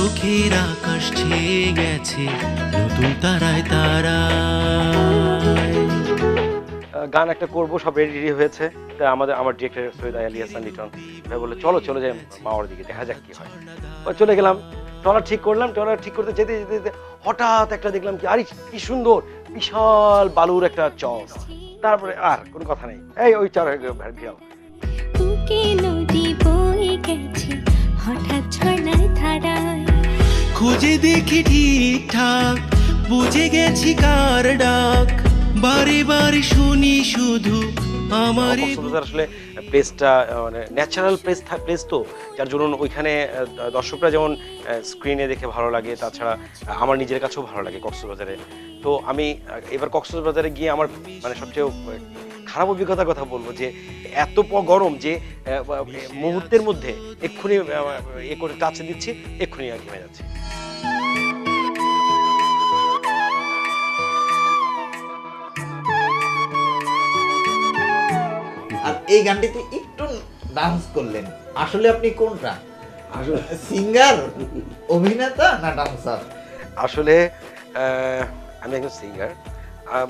চোখের আকাশ ছেয়ে গেছে নতুন তারায় তারায়। গান একটা করবো, সব রেডি হয়েছে। তা আমার ডিরেক্টর সৈয়দ আলী হাসান লিটন ভাই বললো চলে যাই মাওয়ার দিকে, দেখা যাক কি হয়। চলে গেলাম, ট্রলার ঠিক করলাম। ট্রলার ঠিক করতে যেতে যেতে যেতে হঠাৎ একটা দেখলাম কি, আরে কি সুন্দর বিশাল বালুর একটা চর। তারপরে আর কোনো কথা নেই, এই ওই চর ভিড়াও। বুকে নদী বয়ে গেছে হঠাৎ ঝর্ণার ধারায়। খুঁজে দেখি ঠিকঠাক বুঝে গেছি কার ডাক, বারে বারে শুনি শুধু আমারই। কক্সবাজার আসলে প্লেসটা মানে ন্যাচারাল প্লেস তো, যার জন্য ওইখানে দর্শকরা যেমন স্ক্রিনে দেখে ভালো লাগে, তাছাড়া আমার নিজের কাছেও ভালো লাগে কক্সবাজারে। তো আমি এবার কক্সবাজারে গিয়ে আমার মানে সবচেয়ে খারাপ অভিজ্ঞতার কথা বলবো যে এত গরম যে মুহূর্তের মধ্যে এক্ষুনি এ করে টাচ দিচ্ছি, এক্ষুনি আর ঘেমে যাচ্ছে। আর এই গানটিতে একটু ডান্স করলেন, আসলে আপনি কোনটা, আসলে সিঙ্গার, অভিনেতা না ডান্সার? আসলে আমি একজন সিঙ্গার।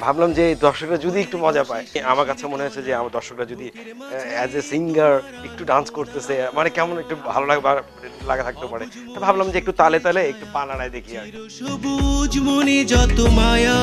ভাবলাম যে দর্শকরা যদি একটু মজা পায়, আমার কাছে মনে হয়েছে যে আমার দর্শকরা যদি অ্যাজ এ সিঙ্গার একটু ডান্স করতেছে, মানে কেমন একটু ভালো লাগা থাকতে পারে। তো ভাবলাম যে একটু তালে তালে একটু পা নাড়ায় দেখি আর কি। সবুজ মনে যত মায়া